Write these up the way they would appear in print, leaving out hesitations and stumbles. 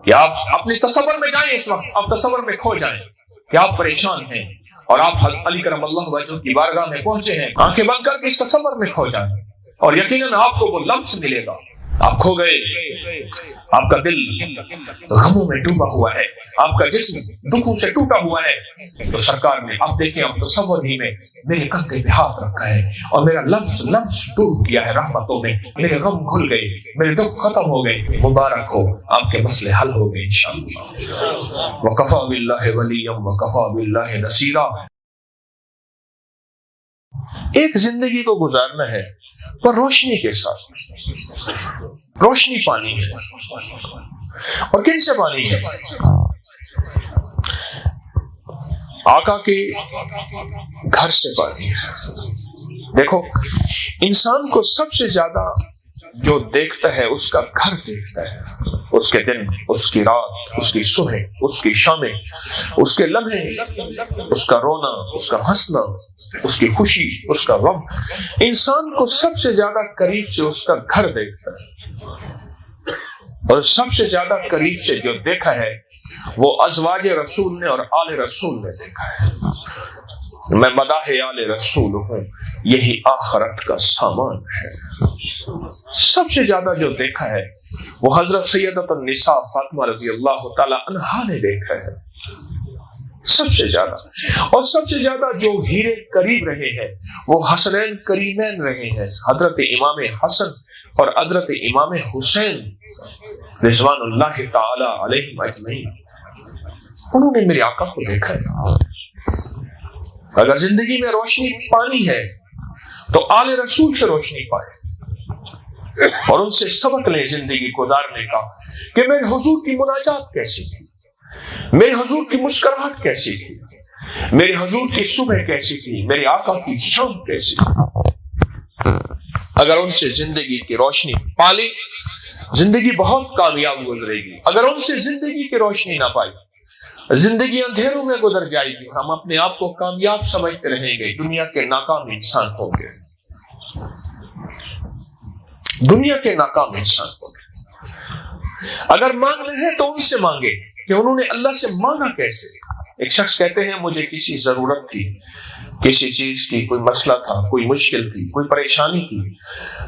کہ آپ اپنے تصور میں جائیں، اس وقت آپ تصور میں کھو جائیں کہ آپ پریشان ہیں اور آپ حضرت علی کرم اللہ وجہہ کی بارگاہ میں پہنچے ہیں، آنکھیں بند کر کے اس تصور میں کھو جائیں اور یقیناً آپ کو وہ لمس ملے گا۔ آپ کھو گئے، آپ کا دل غموں میں ڈوبا ہوا ہے، آپ کا جسم دکھوں سے ٹوٹا ہوا ہے، تو سرکار نے آپ دیکھیں اب تصور ہی میں میرے کندھے پہ ہاتھ رکھا ہے اور میرا لمس ڈوب گیا ہے رحمتوں میں، میرے غم کھل گئے، میرے دکھ ختم ہو گئے، مبارک ہو، آپ کے مسئلے حل ہو گئے انشاءاللہ۔ وکفیٰ باللہ ولیا وکفیٰ باللہ نصیرا۔ ایک زندگی کو گزارنا ہے پر روشنی کے ساتھ، روشنی پانی ہے، اور کن سے پانی ہے؟ آقا کے گھر سے پانی ہے۔ دیکھو، انسان کو سب سے زیادہ جو دیکھتا ہے اس کا گھر دیکھتا ہے، اس کے دن، اس کی رات، اس کی صبح، اس کی شامیں، اس کے لمحے، اس کا رونا، اس کا ہنسنا، اس کی خوشی، اس کا غم۔ انسان کو سب سے زیادہ قریب سے اس کا گھر دیکھتا ہے، اور سب سے زیادہ قریب سے جو دیکھا ہے وہ ازواج رسول نے اور آل رسول نے دیکھا ہے۔ میں مداح آل رسول ہوں، یہی آخرت کا سامان ہے۔ سب سے زیادہ جو دیکھا ہے وہ حضرت سیدۃ النساء فاطمہ رضی اللہ تعالی عنہا نے دیکھا ہے، سب سے زیادہ۔ اور سب سے زیادہ جو ہیرے قریب رہے ہیں وہ حسنین کریمین رہے ہیں، حضرت امام حسن اور حضرت امام حسین رضوان اللہ تعالی علیہم اجمعین۔ انہوں نے میرے آقا کو دیکھا ہے۔ اگر زندگی میں روشنی پانی ہے تو آل رسول سے روشنی پائے اور ان سے سبق لیں زندگی گزارنے کا، کہ میرے حضور کی مناجات کیسی تھی، میرے حضور کی مسکراہٹ کیسی تھی، میرے حضور کی صبح کیسی تھی، میرے آقا کی شام کیسی تھی۔ اگر ان سے زندگی کی روشنی پالے، زندگی بہت کامیاب گزرے گی۔ اگر ان سے زندگی کی روشنی نہ پائی، زندگی اندھیروں میں گزر جائے گی، ہم اپنے آپ کو کامیاب سمجھتے رہیں گے، دنیا کے ناکام انسان ہوں گے، دنیا کے ناکام انسان ہوں گے۔ اگر مانگنا ہے تو ان سے مانگے کہ انہوں نے اللہ سے مانگا کیسے۔ ایک شخص کہتے ہیں مجھے کسی ضرورت تھی، کسی چیز کی کوئی مسئلہ تھا، کوئی مشکل تھی، کوئی پریشانی تھی،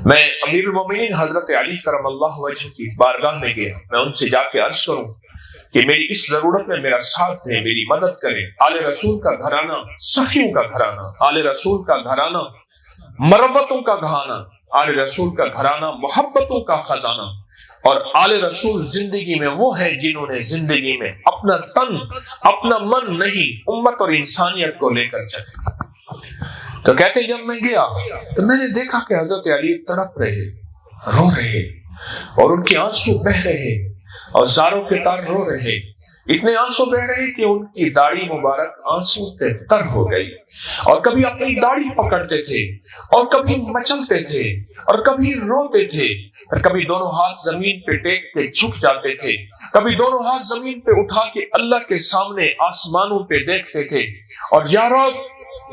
میں امیر المومنین حضرت علی کرم اللہ وجہہ کی بارگاہ میں گیا، میں ان سے جا کے عرض کروں کہ میری اس ضرورت میں میرا ساتھ دیں، میری مدد کریں۔ آل رسول کا گھرانہ سخیوں کا گھرانہ، آل رسول کا گھرانہ مروتوں کا گھرانہ، آل رسول کا گھرانہ محبتوں کا خزانہ، اور آل رسول زندگی میں وہ ہیں جنہوں نے زندگی میں اپنا تن، اپنا من نہیں، امت اور انسانیت کو لے کر چلے۔ تو کہتے جب میں گیا تو میں نے دیکھا کہ حضرت علی تڑپ رہے، رو رہے، اور ان کے آنسو بہ رہے، اور زاروں کے تار رو رہے، اتنے آنسو بہ رہے کہ ان کی داڑھی مبارک آنسو سے تر ہو گئی، اور کبھی اپنی داڑھی پکڑتے تھے اور کبھی مچلتے تھے اور کبھی روتے تھے، اور کبھی دونوں ہاتھ زمین پہ ٹیک کے جھک جاتے تھے، کبھی دونوں ہاتھ زمین پہ اٹھا کے اللہ کے سامنے آسمانوں پہ دیکھتے تھے، اور یا رب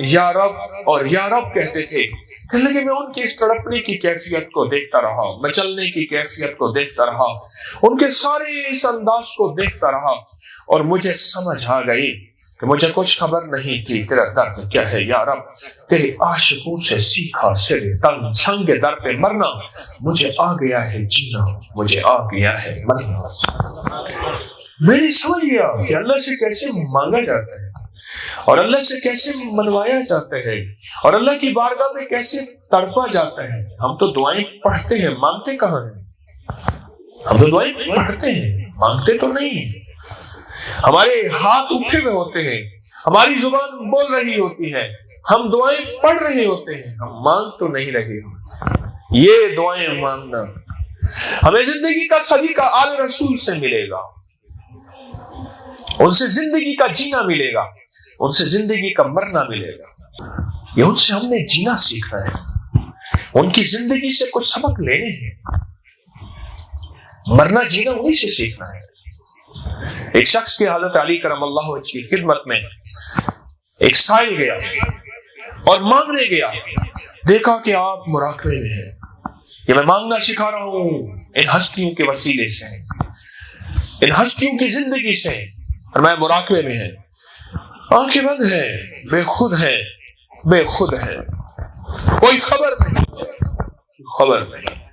یا رب اور یا رب کہتے تھے۔ کہنے لگے میں ان کی اس تڑپنے کی کیفیت کو دیکھتا رہا، مچلنے کی کیفیت کو دیکھتا رہا، ان کے سارے اس انداز کو دیکھتا رہا، اور مجھے سمجھ آ گئی کہ مجھے کچھ خبر نہیں تھی تیرا درد کیا ہے یا رب، تیرے عاشقوں سے سیکھا سر تنگ سنگ در پہ مرنا، مجھے آ گیا ہے جینا، مجھے آ گیا ہے مرنا۔ میں نے سمجھ گیا کہ اللہ سے کیسے مانگا جاتا ہے، اور اللہ سے کیسے منوایا جاتا ہے، اور اللہ کی بارگاہ میں کیسے تڑپا جاتا ہے۔ ہم تو دعائیں پڑھتے ہیں، مانگتے کہاں ہیں؟ ہم تو دعائیں پڑھتے ہیں، مانگتے تو نہیں ہیں۔ ہمارے ہاتھ اٹھے ہوئے ہوتے ہیں، ہماری زبان بول رہی ہوتی ہے، ہم دعائیں پڑھ رہے ہوتے ہیں، ہم مانگ تو نہیں رہے ہوتے۔ یہ دعائیں مانگنا ہمیں زندگی کا سلیقہ آل رسول سے ملے گا، ان سے زندگی کا جینا ملے گا، ان سے زندگی کا مرنا ملے گا۔ یہ ان سے ہم نے جینا سیکھنا ہے، ان کی زندگی سے کچھ سبق لینے ہیں، مرنا جینا انہی سے سیکھنا ہے۔ ایک شخص کے حضرت علی کرم اللہ وجہ کی خدمت میں ایک سائل گیا اور مانگنے گیا، دیکھا کہ آپ مراقبے میں ہیں، کہ میں مانگنا سکھا رہا ہوں ان ہستیوں کے وسیلے سے، ان ہستیوں کی زندگی سے، فرمایا مراقبے میں ہے، آنکھیں بند ہیں، بے خود ہیں، بے خود ہیں، کوئی خبر نہیں ہے، خبر نہیں۔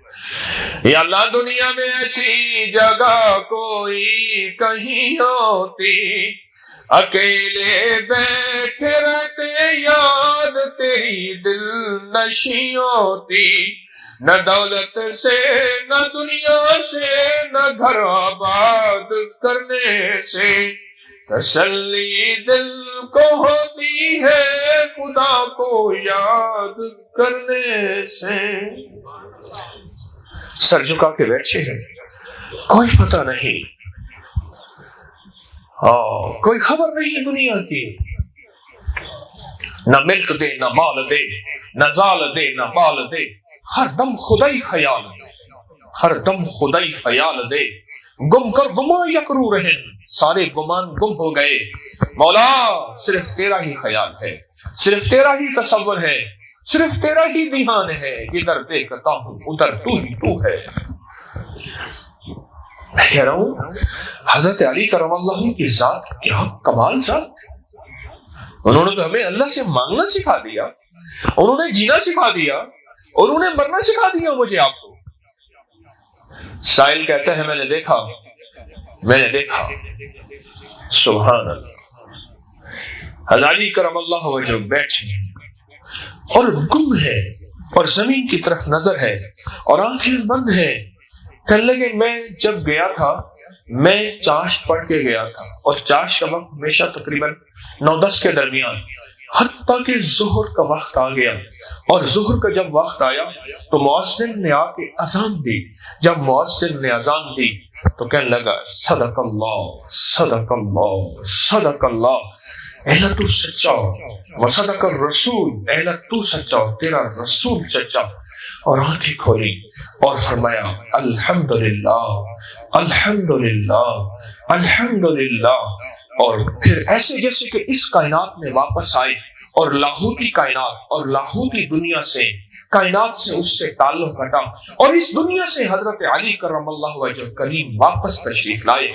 یا اللہ دنیا میں ایسی جگہ کوئی کہیں ہوتی، اکیلے بیٹھے رہتے یاد تیری دل نشیں ہوتی، نہ دولت سے نہ دنیا سے نہ گھر آباد کرنے سے تسلی دل کو ہوتی ہے خدا کو یاد کرنے سے۔ سر جھکا کے بیٹھے ہیں، کوئی پتہ نہیں، کوئی خبر نہیں دنیا کی، نہ ملک دے نہ مال دے، نہ زال دے نہ بال دے، ہر دم خدائی خیال دے، ہر دم خدائی خیال دے، گم کر گما یکرو رہن، سارے گمان گم ہو گئے، مولا صرف تیرا ہی خیال ہے، صرف تیرا ہی تصور ہے، صرف تیرا ہی دھیان ہے، جدھر دیکھتا ہوں ادھر تو ہی تو ہے۔ میں کہہ رہا ہوں حضرت علی کرم اللہ کی ذات کیا کمال ذات، انہوں نے تو ہمیں اللہ سے مانگنا سکھا دیا، انہوں نے جینا سکھا دیا، انہوں نے مرنا سکھا دیا مجھے آپ کو۔ سائل کہتا ہے میں نے دیکھا سبحان اللہ، حضرت علی کرم اللہ وجہ بیٹھے اور گم ہے اور زمین کی طرف نظر ہے اور آنکھیں بند ہیں، کہنے لگے میں جب گیا تھا میں چاش پڑھ کے گیا تھا، اور چاش کا وقت ہمیشہ تقریباً 9-10 کے درمیان، حتیٰ کہ ظہر کا وقت آ گیا، اور ظہر کا جب وقت آیا تو مؤذن نے آ کے اذان دی، جب مؤذن نے اذان دی تو کہنے لگا صدق اللہ صدق اللہ صدق اللہ، اے اللہ تو سچا ہو، وصدق الرسول، اے اللہ تو سچا ہو، تیرا رسول سچا، اور آنکھیں کھولی اور فرمایا الحمدللہ الحمدللہ الحمدللہ، اور پھر ایسے جیسے کہ اس کائنات میں واپس آئے اور لاہوتی کائنات اور لاہوتی دنیا سے، کائنات سے اس سے تعلق ہٹا اور اس دنیا سے حضرت علی کرم اللہ وجہ کریم واپس تشریف لائے۔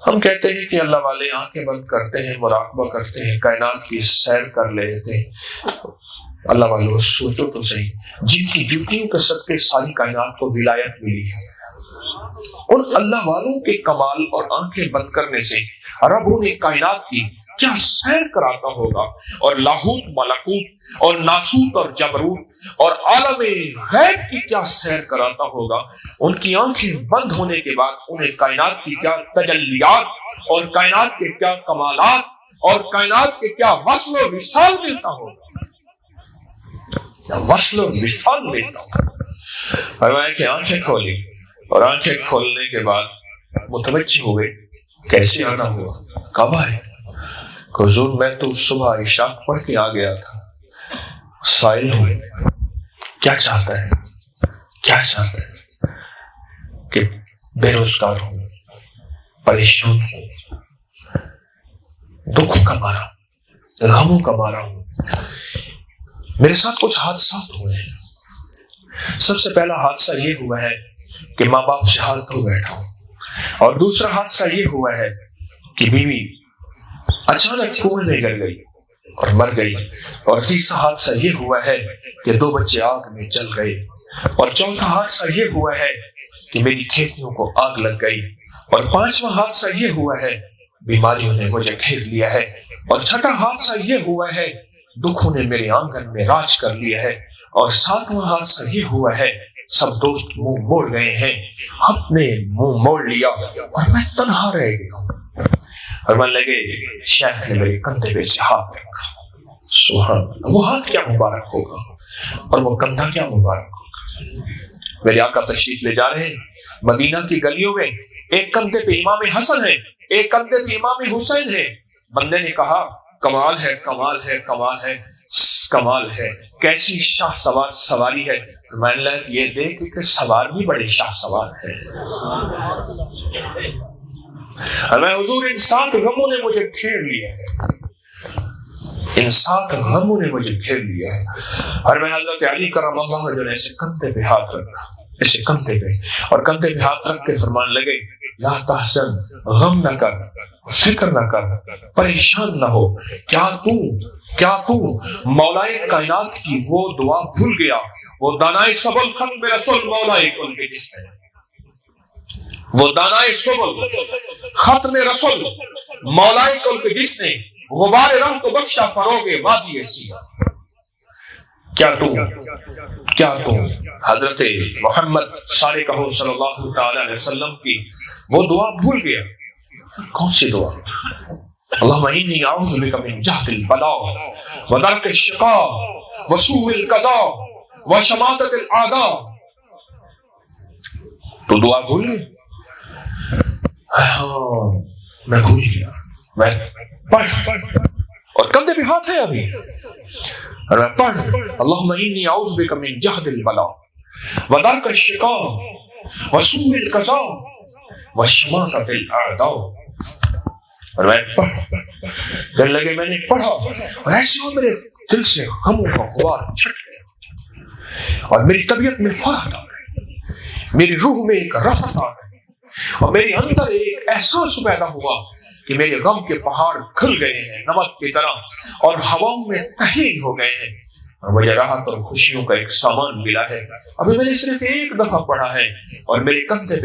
ہم کہتے ہیں کہ اللہ والے آنکھیں بند کرتے ہیں، مراقبہ کرتے ہیں، کائنات کی سیر کر لیتے ہیں۔ اللہ والوں سوچو تو صحیح، جن کی جوتیوں کے صدقے ساری کائنات کو ولایت ملی ہے، ان اللہ والوں کے کمال اور آنکھیں بند کرنے سے رب انہیں کائنات کی کیا سیر کراتا ہوگا، اور لاہوت ملکوت اور ناسوت اور جبروت اور عالم غیب کی کیا سیر کراتا ہوگا۔ ان کی آنکھیں بند ہونے کے بعد انہیں کائنات کی کیا تجلیات اور کائنات کے کیا کمالات اور کائنات کے کیا وصل و وصال ملتا ہوگا، وصل و وصال ملتا ہوگا۔ فرمایا کہ آنکھیں کھولی، اور آنکھیں کھولنے کے بعد متوجہ ہوئے کیسے آنا ہوا، کب آئے؟ حضور میں تو صبح عشاء پڑھ کے آ گیا تھا، سائل ہوں، کیا چاہتا ہے، کیا چاہتا ہے کہ بے روزگار ہوں، پریشان ہوں، دکھوں کا مارا ہوں، غموں کا مارا ہوں، میرے ساتھ کچھ حادثات ہوئے ہیں۔ سب سے پہلا حادثہ یہ ہوا ہے کہ ماں باپ سے حال کھو بیٹھا ہوں، اور دوسرا حادثہ یہ ہوا ہے کہ بیوی اچانک کنویں میں گر گئی اور مر گئی، اور تیسرا حادثہ یہ ہوا ہے کہ 2 بچے آگ میں جل گئے، اور چوتھا حادثہ یہ ہوا ہے کہ میری کھیتیوں کو آگ لگ گئی، اور 5واں حادثہ یہ ہوا ہے بیماریوں نے مجھے گھیر لیا ہے، اور 6واں حادثہ یہ ہوا ہے دکھوں نے میرے آنگن میں راج کر لیا ہے، اور 7واں حادثہ یہ ہوا ہے سب دوست منہ موڑ گئے ہیں، ہم نے منہ موڑ لیا اور میں تنہا رہ گیا ہوں۔ اور من لگے شیخ نے میرے کندھے پہ سے ہاتھ رکھا، سبحان اللہ، وہ ہاتھ کیا مبارک ہوگا اور وہ کندھا کیا مبارک ہوگا۔ میرے آقا تشریف لے جا رہے ہیں مدینہ کی گلیوں میں، ایک کندھے پہ امام حسن ہے، ایک کندھے پہ امام حسین ہے۔ بندے نے کہا کمال ہے کمال ہے کمال ہے کمال ہے، کیسی شاہ سوار سواری ہے۔ میں نے یہ دیکھ کہ سوار بھی بڑے شاہ سوار ہے۔ میں حضور ان 7 غموں نے مجھے گھیر لیا ہے، ان 7 غموں نے مجھے گھیر لیا ہے، اور میں حضرت علی کرم اللہ وجہ نے ایسے کندھے پہ ہاتھ رکھا، اسے کندھے پہ، اور کندھے پہ ہاتھ رکھ کے فرمان لگے لا تحزن، غم نہ کر، فکر نہ کر، پریشان نہ ہو، کیا تو مولائے کائنات کی وہ دعا بھول گیا، وہ دانائے سبل ختم رسول مولائے کل کے جس نے، وہ دانائے سبل ختم رسول مولائے کل کے جس نے غبار رحم کو بخشا فروغ وادی سیاہ۔ کیا تو حضرت محمد صادق صلی اللہ تعالی علیہ وسلم کی وہ دعا بھول گیا؟ کون سی دعا؟ اللہم انی اعوذ بک من جہد البلاء ودرک الشقاء وسوء القضاء وشماتۃ الاعداء۔ تو دعا بھول گئے؟ ہاں میں بھول گیا، میں پڑھ، اور کندھے پہ ہاتھ ہے ابھی، اور میں پڑھ اللہم انی اعوذ بک من جہد البلاء ودرک الشقاء وسوء القضاء وشماتۃ الاعداء۔ اور میں پڑھ کہنے لگے، میں نے پڑھا اور ایسے ہو میرے دل سے غموں کا غبار چھٹ گیا، اور میری طبیعت میں فرحت آ گئی، میری روح میں ایک راحت آ گئی، اور میرے اندر ایک احساس پیدا ہوا کہ میرے غم کے پہاڑ کھل گئے ہیں نمک کی طرح، اور ہواؤں میں تحلیل ہو گئے ہیں، اور مجھے راحت اور خوشیوں کا ایک سامان ملا ہے۔ ابھی میں نے صرف ایک دفعہ پڑھا ہے، اور میرے کندھے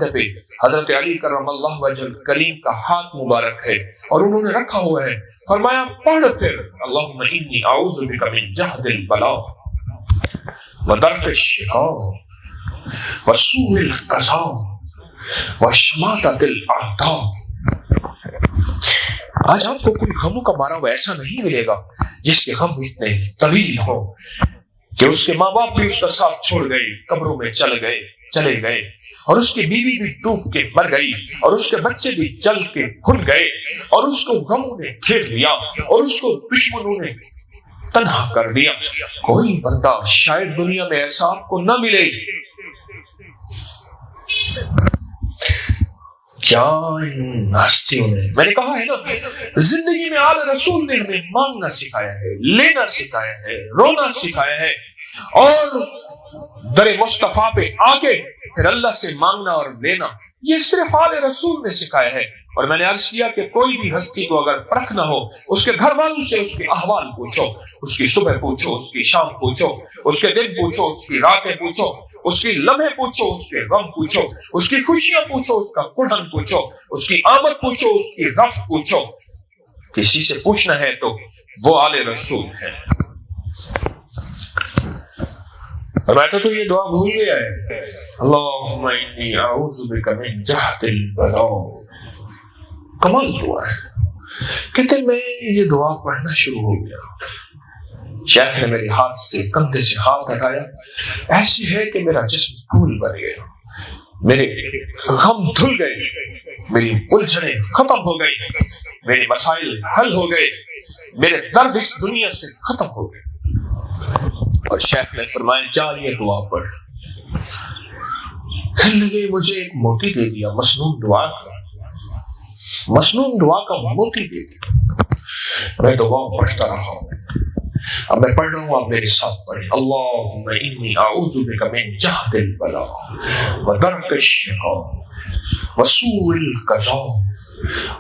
پہ حضرت علی کرم اللہ وجہ کریم کا ہاتھ مبارک ہے، اور انہوں نے رکھا ہوا ہے، فرمایا پڑھ پھر اللہم انی اعوذ بک من جہد البلاء ودرک الشقاء وسوء القضاء وشماتۃ الاعداء۔ آج آپ کو کوئی غموں کا مارا ہوا ایسا نہیں ملے گا جس کے غم اتنے طویل ہوں کہ اس کے ماں باپ بھی اس کا ساتھ چھوڑ گئے، قبروں میں چلے گئے، اور اس کی بیوی بھی ڈوب کے مر گئی، اور اس کے بچے بھی جل کے بھن گئے، اور اس کو غموں نے گھیر لیا، اور اس کو دشمنوں نے تنہا کر دیا۔ کوئی بندہ شاید دنیا میں ایسا آپ کو نہ ملے۔ کیا ان ہستیوں نے، میں نے کہا ہے نا، زندگی میں آل رسول نے ہمیں مانگنا سکھایا ہے، لینا سکھایا ہے، رونا سکھایا ہے، اور در مصطفیٰ پہ آ کے پھر اللہ سے مانگنا اور لینا، یہ صرف آل رسول نے سکھایا ہے۔ اور میں نے عرض کیا کہ کوئی بھی ہستی کو اگر پرکھنا ہو، اس کے گھر والوں سے اس کے احوال پوچھو، اس کی صبح پوچھو، اس کی شام پوچھو، اس کے دن پوچھو، اس کی راتیں پوچھو، اس کی لمحے پوچھو، اس کے غم پوچھو، اس کی خوشیاں پوچھو، اس کا کڑھن پوچھو، اس کی آمد پوچھو، اس کی رفت پوچھو۔ کسی سے پوچھنا ہے تو وہ آل رسول ہے۔ اور میں تو یہ دعا بھول گیا ہے، اللہم انی اعوذ بک من جہد البلاء۔ کمال دعا ہے۔ کہتے میں یہ دعا پڑھنا شروع ہو گیا، شیخ نے میرے ہاتھ سے کندھے سے ہاتھ ہٹایا، ایسے ہے کہ میرا جسم پھول بن گیا، میرے غم دھل گئے، میری الجھنیں ختم ہو گئی، میرے مسائل حل ہو گئے، میرے درد اس دنیا سے ختم ہو گئے۔ اور شیخ نے فرمایا جا یہ دعا پڑھ۔ کہنے لگے مجھے ایک موتی دے دیا، مسنون دعا کا موتی دے دیا۔ میں دعا پڑھتا رہا ہوں، اب میں پڑھ رہا ہوں، آپ میرے ساتھ پڑھیں، اللہم انی اعوذ بک من جہد البلاء ودرک الشقاء وسوء القضاء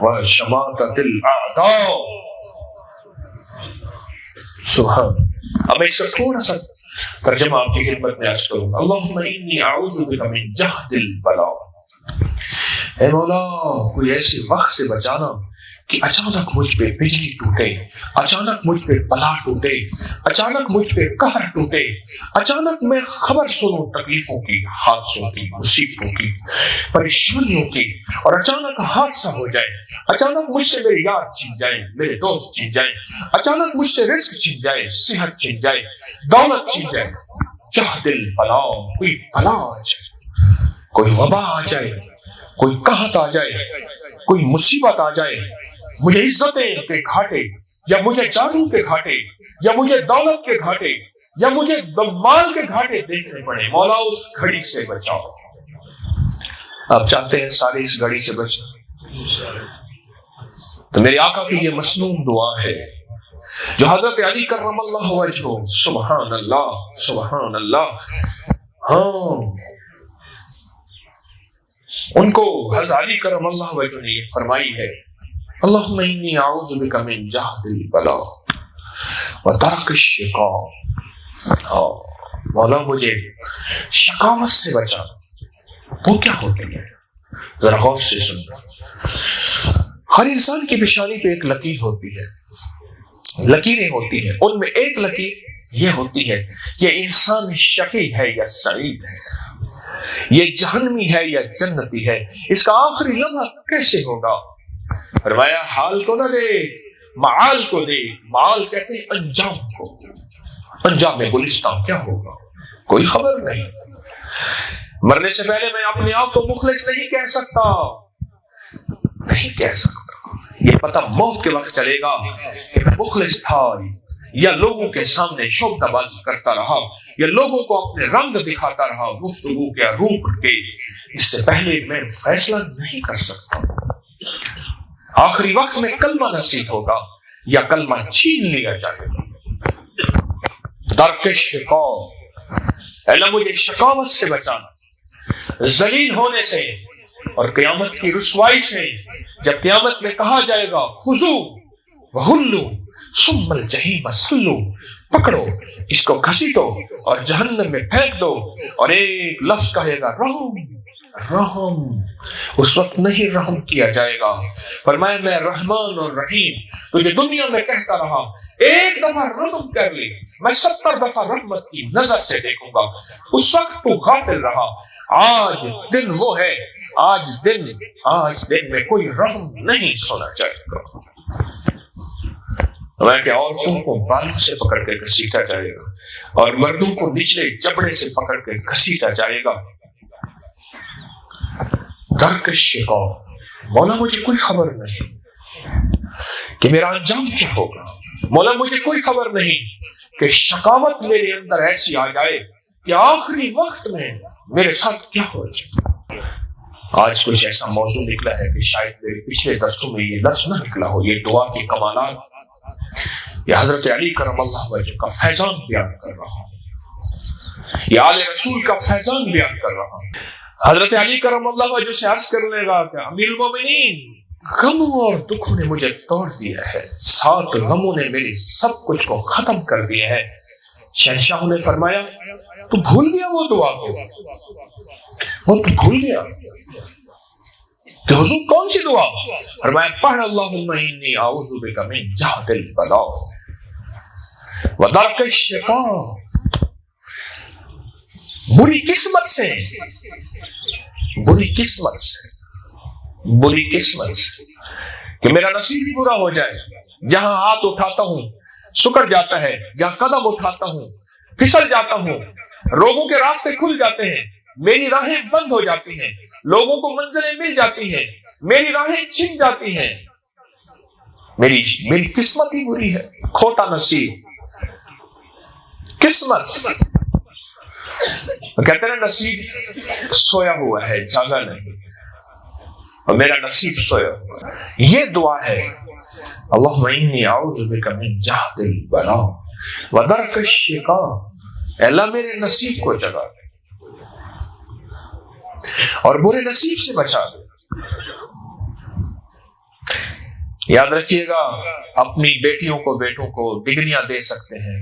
وشماتۃ الاعداء۔ سبحان۔ اب میں اس کا تھوڑا سا ترجمہ آپ کی خدمت میں عرض کروں گا۔ اللہم انی اعوذ بک من جہد البلاء، اے مولا کوئی ایسے وقت سے بچانا کہ اچانک مجھ پہ بجلی ٹوٹے، اچانک مجھ پہ بلا ٹوٹے، اچانک مجھ پہ قہر ٹوٹے، اچانک میں خبر سنوں تکلیفوں کی، حادثوں کی، مصیبتوں کی، پریشانیوں کی، اور اچانک حادثہ ہو جائے، اچانک مجھ سے میرے یار چھن جائیں، میرے دوست چھن جائیں، اچانک مجھ سے رزق چھن جائے، صحت چھن جائے، دولت چھن جائے، جہد البلاء، کوئی بلا آ جائے، کوئی وبا آ جائے، کوئی قحط آ جائے، کوئی مصیبت آ جائے، مجھے عزتیں کے گھاٹے، یا مجھے جادو کے گھاٹے، یا مجھے دولت کے گھاٹے، یا مجھے مال کے گھاٹے دیکھنے پڑے، مولا اس گھڑی سے بچاؤ۔ آپ چاہتے ہیں سارے اس گھڑی سے بچنا؟ تو میرے آقا کی یہ مسنون دعا ہے جو حضرت علی کرم اللہ وجہہ، سبحان اللہ سبحان اللہ، ہاں ان کو حضرت علی کرم اللہ وجہ نے یہ فرمائی ہے، اللہم انی اعوذ بک من جہد البلاء ودرک الشقاء، مولا مجھے شقاوت سے بچا۔ وہ کیا ہوتی ہے؟ ذرا غور سے سننا۔ ہر انسان کی پیشانی پہ ایک لکیر ہوتی ہے، لکیریں ہوتی ہیں، ان میں ایک لکیر یہ ہوتی ہے یہ انسان شقی ہے یا سعید ہے، یہ جہنمی ہے یا جنتی ہے، اس کا آخری لمحہ کیسے ہوگا؟ فرمایا حال کو نہ دے، معال کو دے۔ معال کہتے ہیں انجام کو، انجام گلستان کیا ہوگا کوئی خبر نہیں۔ مرنے سے پہلے میں اپنے آپ کو مخلص نہیں کہہ سکتا، نہیں کہہ سکتا، یہ پتہ موت کے وقت چلے گا کہ میں مخلص تھا یا لوگوں کے سامنے شعبدہ بازی کرتا رہا یا لوگوں کو اپنے رنگ دکھاتا رہا گفتگو کے روپ کے۔ اس سے پہلے میں فیصلہ نہیں کر سکتا۔ آخری وقت میں کلمہ نصیب ہوگا یا کلمہ چھین لیا جائے گا۔ درک شقاء، اللہ مجھے شقاوت سے بچانا، ذلیل ہونے سے اور قیامت کی رسوائی سے۔ جب قیامت میں کہا جائے گا خذو وغلو ثم الجحیم صلو، پکڑو اس کو گھسیٹو اور جہنم میں پھینک دو، اور ایک لفظ کہے گا رحم رحم، اس وقت نہیں رحم کیا جائے گا۔ فرمایا میں رحمان اور رحیم تجھے دنیا میں کہتا رہا، ایک دفعہ رحم کر لی، میں 70 دفعہ رحمت کی نظر سے دیکھوں گا۔ اس وقت تو غافل رہا۔ آج دن وہ ہے، آج دن میں کوئی رحم نہیں سنا جائے گا۔ کہ عورتوں کو بالوں سے پکڑ کے گھسیٹا جائے گا اور مردوں کو نچلے جبڑے سے پکڑ کے گھسیٹا جائے گا۔ درک الشقاء، مولا مجھے کوئی خبر نہیں کہ میرا انجام کیا ہوگا، مولا مجھے کوئی خبر نہیں کہ شقاوت میرے اندر ایسی آ جائے کہ آخری وقت میں میرے ساتھ کیا ہو جائے۔ آج کچھ ایسا موضوع نکلا ہے کہ شاید میرے پچھلے درسوں میں یہ لفظ نہ نکلا ہو۔ یہ دعا کے کمالات، یہ حضرت علی کرم اللہ وجہ کا فیضان بیان کر رہا ہوں، یہ آل رسول کا فیضان بیان کر رہا ہوں۔ حضرت علی کرم اللہ وجہ سے عرض کرنے لگا کہ امیر المومنین، غموں اور دکھوں نے مجھے توڑ دیا ہے، 7 غموں نے میری سب کچھ کو ختم کر دیا ہے۔ شہنشاہ نے فرمایا تو بھول گیا وہ دعا کو، وہ تو بھول گیا کہ حضور کون سی دعا؟ فرمایا پڑھ اللہم انی اعوذ بک من جہد البلاء ودرک الشقاء۔ بری قسمت سے، بری قسمت سے، بری قسمت سے کہ میرا نصیب ہی برا ہو جائے۔ جہاں ہاتھ اٹھاتا ہوں سکڑ جاتا ہے، جہاں قدم اٹھاتا ہوں پھسل جاتا ہوں، لوگوں کے راستے کھل جاتے ہیں، میری راہیں بند ہو جاتی ہیں، لوگوں کو منزلیں مل جاتی ہیں، میری راہیں چھن جاتی ہیں۔ میری قسمت ہی بری ہے، کھوٹا نصیب، قسمت۔ کہتے ہیں نصیب سویا ہوا ہے، جاگا نہیں، اور میرا نصیب سویا ہوا ہے۔ یہ دعا ہے اللہم انی اعوذ بک من جہد البلاء ودرک الشقاء، اللہ میرے نصیب کو جگا دے اور برے نصیب سے بچا دے۔ یاد رکھیے گا، اپنی بیٹیوں کو بیٹوں کو ڈگریاں دے سکتے ہیں،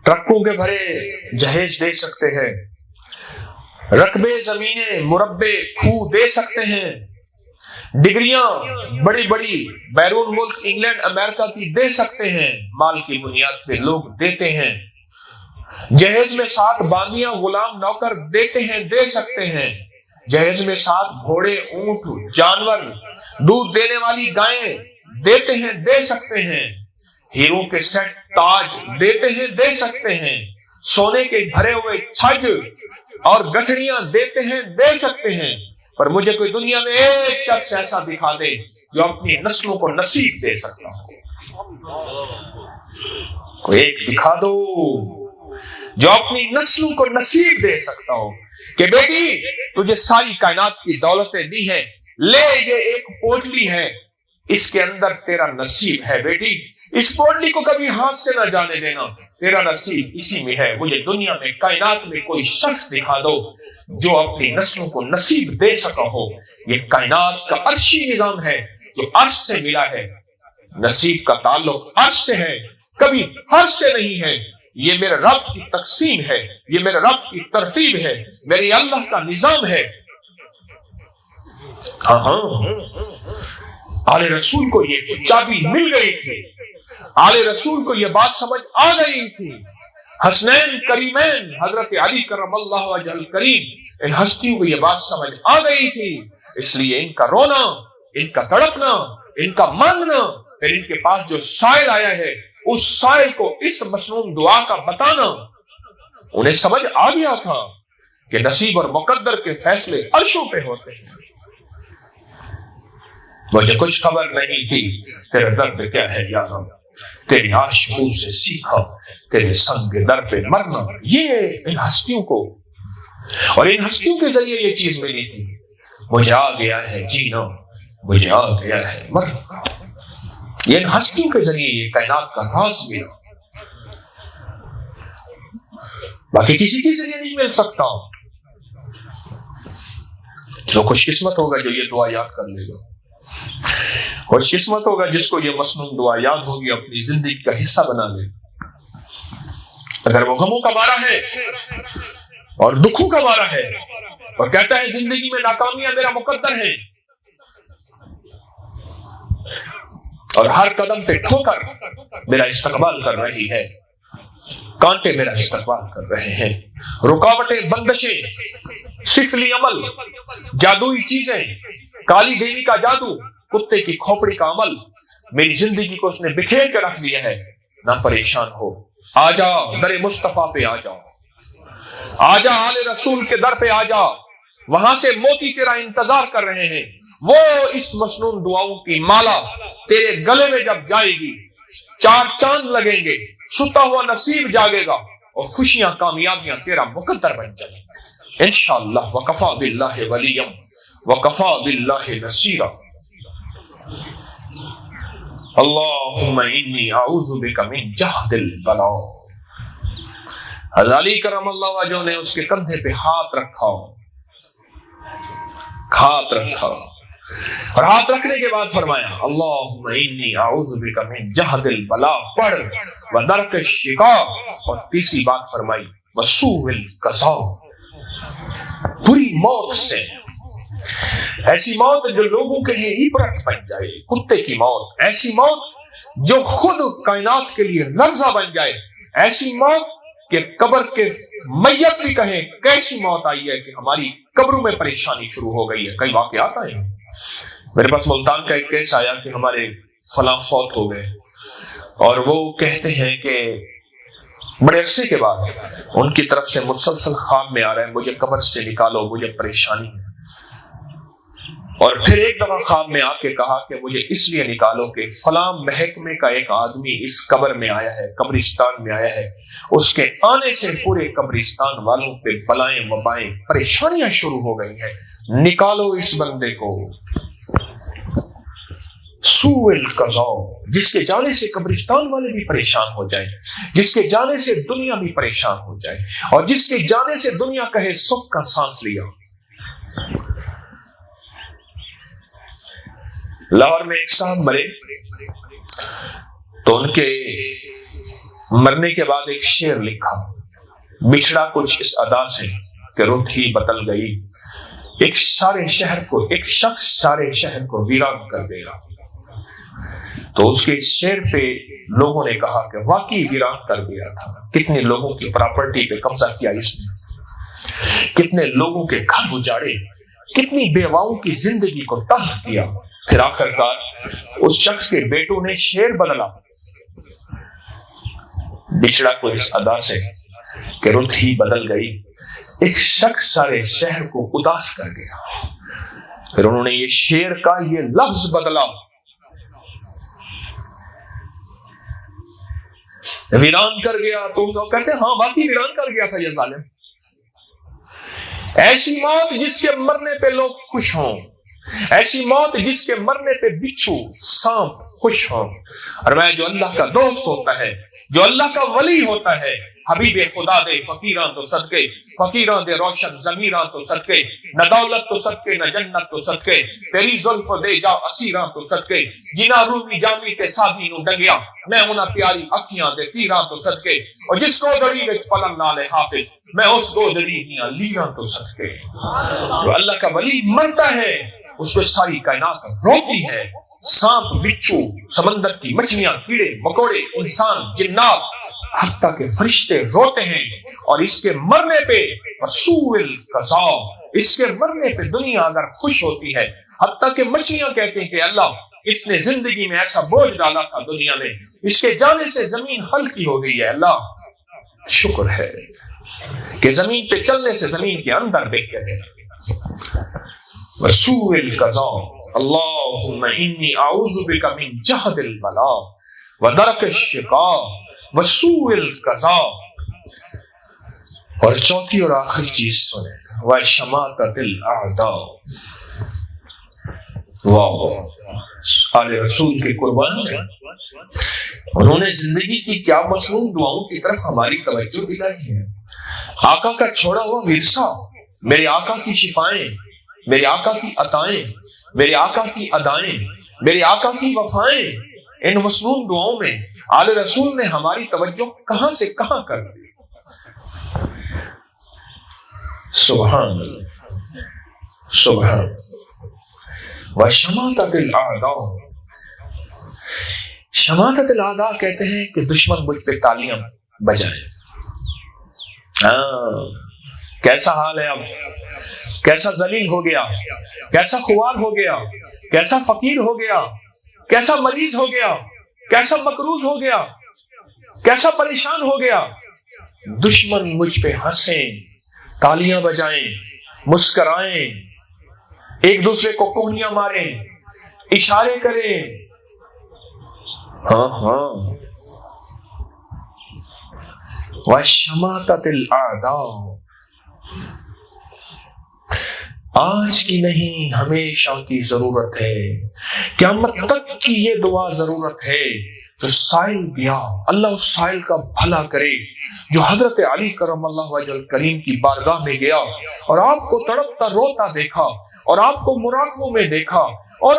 ٹرکوں کے بھرے جہیز دے سکتے ہیں، رقبے زمینیں مربع کھو دے سکتے ہیں، ڈگریاں بڑی بڑی بیرون ملک انگلینڈ امریکہ کی دے سکتے ہیں، مال کی بنیاد پہ لوگ دیتے ہیں، جہیز میں 7 باندیاں غلام نوکر دیتے ہیں، دے سکتے ہیں، جہیز میں 7 گھوڑے اونٹ جانور دودھ دینے والی گائیں دیتے ہیں، دے سکتے ہیں، ہیروں کے سیٹ تاج دیتے ہیں، دے سکتے ہیں، سونے کے بھرے ہوئے چھج اور گٹھڑیاں دیتے ہیں، دے سکتے ہیں، پر مجھے کوئی دنیا میں ایک شخص ایسا دکھا دے جو اپنی نسلوں کو نصیب دے سکتا ہو، کوئی ایک دکھا دو جو اپنی نسلوں کو نصیب دے سکتا ہو کہ بیٹی تجھے ساری کائنات کی دولتیں دی ہیں، لے یہ ایک پوٹلی ہے، اس کے اندر تیرا نصیب ہے، بیٹی اس پوٹلی کو کبھی ہاتھ سے نہ جانے دینا، تیرا نصیب اسی میں ہے، مجھے دنیا میں کائنات میں کوئی شخص دکھا دو جو اپنی نسلوں کو نصیب دے سکا ہو۔ یہ کائنات کا عرشی نظام ہے جو عرش سے ملا ہے، نصیب کا تعلق عرش سے ہے، کبھی عرش سے نہیں ہے۔ یہ میرے رب کی تقسیم ہے، یہ میرے رب کی ترتیب ہے، میرے اللہ کا نظام ہے۔ آل رسول کو یہ چابی مل گئی تھی، آل رسول کو یہ بات سمجھ آ گئی تھی۔ حسنین کریمین حضرت علی کرم اللہ وجہ الکریم، ان ہستیوں کو یہ بات سمجھ آ گئی تھی، اس لیے ان کا رونا، ان کا تڑپنا، ان کا مانگنا، پھر ان کے پاس جو سائل آیا ہے اس سائل کو اس مسنون دعا کا بتانا، انہیں سمجھ آ گیا تھا کہ نصیب اور مقدر کے فیصلے عرشوں پہ ہوتے ہیں۔ مجھے کچھ خبر نہیں تھی تیرا درد کیا ہے یا رب، تیری عاشقوں سے سیکھا تیرے سنگ در پہ مرنا۔ یہ ان ہستیوں کو اور ان ہستیوں کے ذریعے یہ چیز ملی تھی، مجھے آ گیا ہے جینا، مجھے آ گیا ہے مرنا۔ یہ ان ہستیوں کے ذریعے یہ کائنات کا راز ملا، باقی کسی کے ذریعے نہیں مل سکتا۔ جو خوش قسمت ہوگا جو یہ دعا یاد کر لے گا، خوش قسمت ہوگا جس کو یہ مسنون دعا یاد ہوگی، اپنی زندگی کا حصہ بنا لے۔ اگر وہ غموں کا مارا ہے اور دکھوں کا مارا ہے اور کہتا ہے زندگی میں ناکامیاں میرا مقدر ہے، اور ہر قدم پہ ٹھوکر میرا استقبال کر رہی ہے، کانٹے میرا استقبال کر رہے ہیں، رکاوٹیں، بندشیں، سفلی عمل، جادوئی چیزیں، کالی دیوی کا جادو، کتے کی کھوپڑی کا عمل، میری زندگی کو اس نے بکھیر کے رکھ لیا ہے۔ نہ پریشان ہو، آ جا در مصطفیٰ پہ، آ جا، آ جا آل رسول کے در پہ، آ جا، وہاں سے موتی تیرا انتظار کر رہے ہیں۔ وہ اس مسنون دعاؤں کی مالا تیرے گلے میں جب جائے گی، 4 چاند لگیں گے، ستا ہوا نصیب جاگے گا، اور خوشیاں، کامیابیاں تیرا مقدر بن جائیں گی انشاءاللہ۔ وکفا باللہ ولیم وکفا باللہ نصیرا۔ اللہم انی اعوذ بک من جہد البلاء۔ حضرت علی کرم اللہ وجہ نے اس کے کندھے پہ ہاتھ رکھا، ہاتھ رکھا، اور ہاتھ رکھنے کے بعد فرمایا اللہم انی اعوذ بک من جہد البلاء پڑھ، ودرک الشقاء، اور تیسری بات فرمائی وسوء القضاء، بری موت سے، ایسی موت جو لوگوں کے لیے عبرت بن جائے، کتے کی موت، ایسی موت جو خود کائنات کے لیے لرزہ بن جائے، ایسی موت کہ قبر کے میت بھی کہیں کیسی موت آئی ہے کہ ہماری قبروں میں پریشانی شروع ہو گئی ہے۔ کئی واقعات آئے ہیں، میرے پاس ملتان کا ایک کیس آیا کہ ہمارے فلاں فوت ہو گئے، اور وہ کہتے ہیں کہ بڑے عرصے کے بعد ان کی طرف سے مسلسل خواب میں آ رہا ہے مجھے قبر سے نکالو، مجھے پریشانی ہے، اور پھر ایک دفعہ خواب میں آ کے کہا کہ مجھے اس لیے نکالو کہ فلاں محکمے کا ایک آدمی اس قبر میں آیا ہے، قبرستان میں آیا ہے، اس کے آنے سے پورے قبرستان والوں پہ بلائیں وبائیں پریشانیاں شروع ہو گئی ہیں، نکالو اس بندے کو۔ سوء القضاء، جس کے جانے سے قبرستان والے بھی پریشان ہو جائیں، جس کے جانے سے دنیا بھی پریشان ہو جائے، اور جس کے جانے سے دنیا کہے سکھ کا سانس لیا۔ لاہور میں ایک صاحب مرے تو ان کے مرنے کے بعد ایک شعر لکھا، بچھڑا کچھ اس ادا سے کہ رت ہی بدل گئی، ایک شخص سارے شہر کو ویران کر گیا۔ تو اس کے شعر پہ لوگوں نے کہا کہ واقعی ویران کر گیا تھا، کتنے لوگوں کی پراپرٹی پہ قبضہ کیا اس نے، کتنے لوگوں کے گھر اجاڑے، کتنی بیواؤں کی زندگی کو تلخ کیا۔ پھر آخرکار اس شخص کے بیٹوں نے شعر بدلا، بچھڑا کو اس ادا سے کہ رت ہی بدل گئی، ایک شخص سارے شہر کو اداس کر گیا۔ پھر انہوں نے یہ شعر کا یہ لفظ بدلا، ویران کر گیا، تو وہ کہتے ہیں ہاں باقی ویران کر گیا تھا یہ ظالم۔ ایسی موت جس کے مرنے پہ لوگ خوش ہوں، ایسی موت جس کے مرنے پہ بچھو سانپ خوش ہوں، اور میں جو اللہ کا دوست ہوتا ہے جو اللہ کا ولی ہوتا ہے، حبیب خدا دے فقیراں تو صدقے، فقیراں دے روشن ضمیراں تو صدقے، نہ دولت تو صدقے نہ جنت تو صدقے، تیری زلف دے جا اسیراں تو صدقے، جنا رومی جامی تے سادی نو ڈنگیا، میں انہاں پیاری اکھیاں دے تیراں تو صدقے، اور جس کو دڑی وچ پلن نالے حافظ، میں اس کو دڑی دیاں لیراں تو صدقے۔ جو اللہ کا ولی مرتا ہے اس کو ساری کائنات روتی ہے، سانپ، بچھو، سمندر کی مچھلیاں، کیڑے مکوڑے، انسان، جنات، حتیٰ کہ فرشتے روتے ہیں، اور اس کے مرنے پہ رسول القضاء، اس کے مرنے پہ دنیا اگر خوش ہوتی ہے، حتیٰ کہ مچھلیاں کہتے ہیں کہ اللہ اس نے زندگی میں ایسا بوجھ ڈالا تھا دنیا میں، اس کے جانے سے زمین ہلکی ہو گئی ہے، اللہ شکر ہے کہ زمین پہ چلنے سے زمین کے اندر بہتر ہے۔ رسول القضاء، اللہم انی اعوذ بک من جہد البلاء ودرک الشقاء وسوء القضاء۔ اور چوتھی اور آخری چیز سنیں، وشماتۃ الاعداء۔ واہ، آل رسول کے قربان ہیں، انہوں نے زندگی کی کیا مصنوع دعاؤں کی طرف ہماری توجہ دلائی ہے۔ آقا کا چھوڑا ہوا ورثہ، میرے آقا کی شفائیں، میرے آقا کی عطائیں، میرے آقا کی ادائیں، میرے آقا کی وفائیں، ان مصنوع دعاؤں میں آل رسول نے ہماری توجہ کہاں سے کہاں کر دی۔ سبحان سبحان۔ وشماتۃ الاعداء، شماتۃ الاعداء کہتے ہیں کہ دشمن مجھ پہ تالیاں بجائے۔ کیسا حال ہے اب، کیسا ذلیل ہو گیا، کیسا خوار ہو گیا، کیسا فقیر ہو گیا، کیسا مریض ہو گیا، کیسا مقروض ہو گیا، کیسا پریشان ہو گیا۔ دشمن مجھ پہ ہنسیں، تالیاں بجائیں، مسکرائیں، ایک دوسرے کو کوہنیاں ماریں، اشارے کریں۔ ہاں وشماتۃ الاعداء، آج کی نہیں ہمیشہ کی ضرورت ہے، قیامت تک کی یہ دعا ضرورت ہے۔ جو سائل گیا اللہ اس سائل کا بھلا کرے، جو حضرت علی کرم اللہ وجہ الکریم کی بارگاہ میں گیا اور آپ کو تڑپتا روتا دیکھا، اور آپ کو مراقبوں میں دیکھا، اور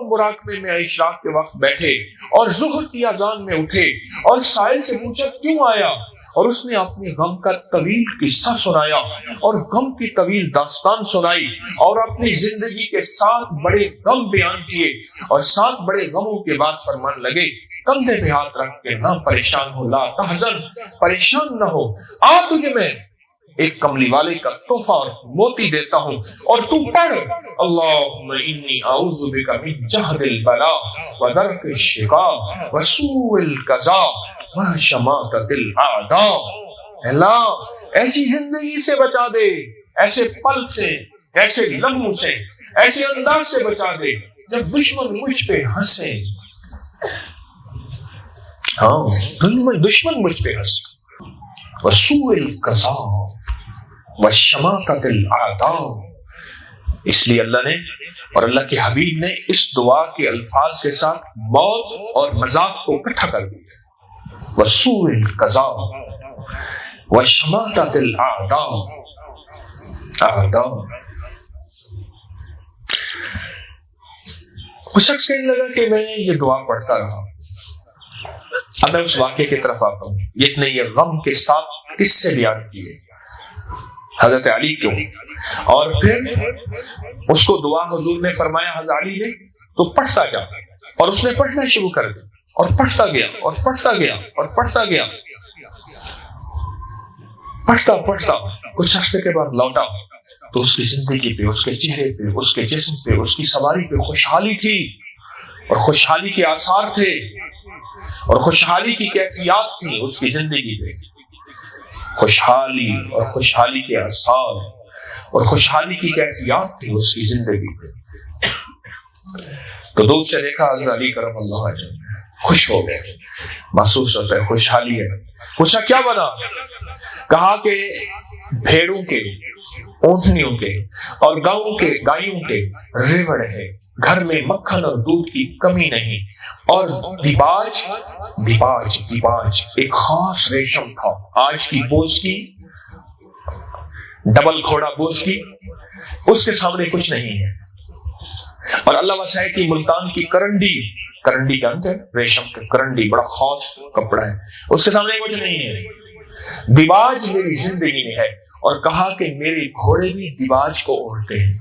مراقبے میں اشراق کے وقت بیٹھے اور ظہر کی اذان میں اٹھے، اور سائل سے پوچھا کیوں آیا، اور اس نے اپنے غم کا طویل قصہ سنایا اور غم کی طویل داستان سنائی، اور اپنی زندگی کے 7 بڑے غم بیان کیے، اور 7 بڑے غموں کے بعد فرمان لگے کندھے پہ ہاتھ رکھ کے نہ پریشان ہو، لا تحزن، پریشان نہ ہو، آ تجھے میں ایک کملی والے کا تحفہ اور موتی دیتا ہوں، اور تو پڑھ اللہم انی اعوذ بک من جہد البلاء ودرک الشقاء وسوء القضاء وشماتۃ الاعداء۔ اللہ ایسی زندگی سے بچا دے، ایسے پل سے، ایسے لمحوں سے، ایسے انداز سے بچا دے جب دشمن مجھ پہ ہنسے۔ دشمن مجھ پہ ہنسے۔ وسوء القضاء وشماتۃ الاعداء۔ اس لیے اللہ نے اور اللہ کے حبیب نے اس دعا کے الفاظ کے ساتھ موت اور مذاق کو اکٹھا کر دیا۔ وسوء القضاء وشماتۃ الاعداء۔ اعداء، کچھ شخص کہنے لگا کہ میں یہ دعا پڑھتا رہا۔ اب میں اس واقعے کی طرف آتا ہوں جس نے یہ غم کے ساتھ قصے بیان کیے حضرت علی کیوں، اور پھر اس کو دعا حضور نے فرمایا حضرت علی نے تو پڑھتا جا، اور اس نے پڑھنا شروع کر دیا، اور پڑھتا گیا اور پڑھتا گیا اور پڑھتا گیا، پڑھتا پڑھتا کچھ عرصے کے بعد لوٹا تو اس کی زندگی پہ، اس کے چہرے پہ، اس کے جسم پہ، اس کی سواری پہ خوشحالی تھی، اور خوشحالی کے آثار تھے، اور خوشحالی کی کیفیات تھی اس کی زندگی پہ، خوشحالی اور خوشحالی کے آثار اور خوشحالی کی کیفیات تھی اس کی زندگی پہ۔ تو دور سے دیکھا حضرت علی کرم اللہ وجہ خوش ہو گئے، محسوس ہوتا ہے خوشحالی ہے۔ پوچھا کیا بنا؟ کہا کہ بھیڑوں کے، اونٹنیوں کے اور گاؤں کے، گائیوں کے ریوڑ ہے، گھر میں مکھن اور دودھ کی کمی نہیں. اور دیباج ایک خاص ریشم تھا. آج کی بوجھ کی ڈبل گھوڑا بوجھ کی اس کے سامنے کچھ نہیں ہے. اور اللہ وسائے کی ملتان کی کرنڈی جانتے ہیں, ریشم کے کرنڈی بڑا خاص کپڑا ہے, اس کے سامنے کچھ نہیں ہے. دیباج میری زندگی میں ہے. اور کہا کہ میرے گھوڑے بھی دیباج کو اوڑھتے ہیں.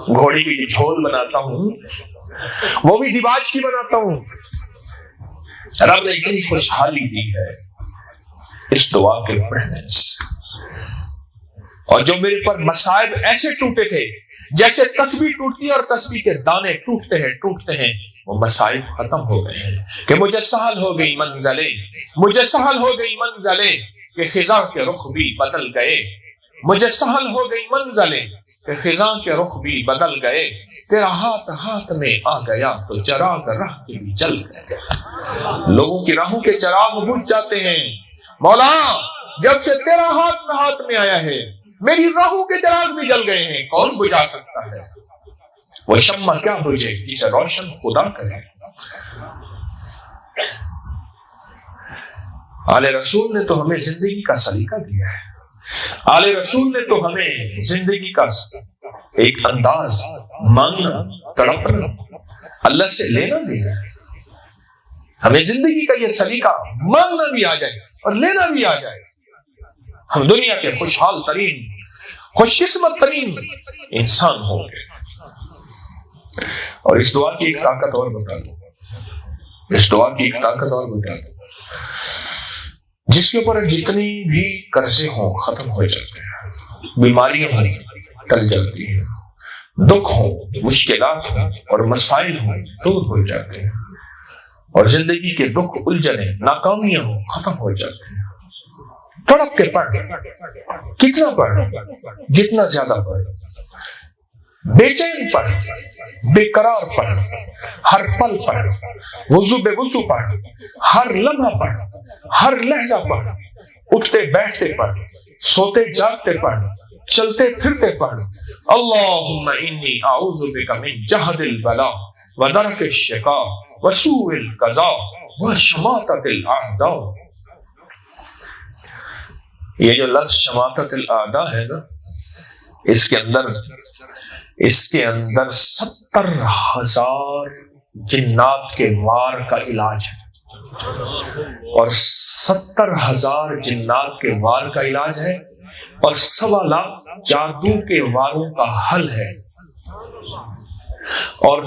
گھوڑے کی جو جھول بناتا ہوں وہ بھی دیباج کی بناتا ہوں. رب نے اتنی خوشحالی دی ہے اس دعا کے پڑھنے سے. اور جو میرے پر مصائب ایسے ٹوٹے تھے جیسے تسبیح ٹوٹتی ہے اور تسبیح کے دانے ٹوٹتے ہیں, وہ مصائب ختم ہو گئے ہیں. کہ مجھے سہل ہو گئی منزلیں کہ خزاں کے رخ بھی بدل گئے. مجھے سہل ہو گئی منزلیں کہ خزاں کے رخ بھی بدل گئے. تیرا ہاتھ میں آ گیا تو چراغ راہ کے بھی جل گئے. لوگوں کی راہوں کے چراغ بجھ جاتے ہیں. مولا جب سے تیرا ہاتھ میں آیا ہے میری راہوں کے چراغ بھی جل گئے ہیں. کون بجھا سکتا ہے؟ وہ شمع کیا بجھے جسے روشن خدا کرے. آل رسول نے تو ہمیں زندگی کا سلیقہ دیا ہے. آل رسول نے تو ہمیں زندگی کا ایک انداز, مانگنا, تڑپنا, اللہ سے لینا دینا. ہمیں زندگی کا یہ سلیقہ مانگنا بھی آ جائے اور لینا بھی آ جائے. ہم دنیا کے خوشحال ترین, خوش قسمت ترین انسان ہوں گے. اور اس دعا کی ایک طاقت اور بتا دو, جس کے اوپر جتنی بھی قرضے ہوں ختم ہو جاتے ہیں, بیماریاں ہوں ٹل جاتی ہیں, دکھ ہوں, مشکلات ہوں اور مسائل ہوں دور ہو جاتے ہیں, اور زندگی کے دکھ, الجھنیں, ناکامیاں ہوں ختم ہو جاتے ہیں. تڑپ کے پڑھ, کتنا پڑھ, جتنا زیادہ پڑھ, بے چین پڑھ, بے قرار پڑھ, ہر پل پڑھ, وضو بے وضو پڑھ, ہر لمحہ پڑھ, ہر لہجہ پڑھ, اٹھتے بیٹھتے پڑھ, سوتے جاگتے پڑھ, چلتے پھرتے پڑھ. اللہم انی اعوذ بک من جہد البلاء ودرک الشقاء وسوء القضاء وشماتۃ الاعداء. یہ جو لفظ شماتۃ الاعداء ہے نا, اس کے اندر 70,000 جنات کے وار کا علاج ہے, اور 70,000 جنات کے وار کا علاج ہے, اور 1.25 لاکھ جادو کے واروں کا حل ہے. اور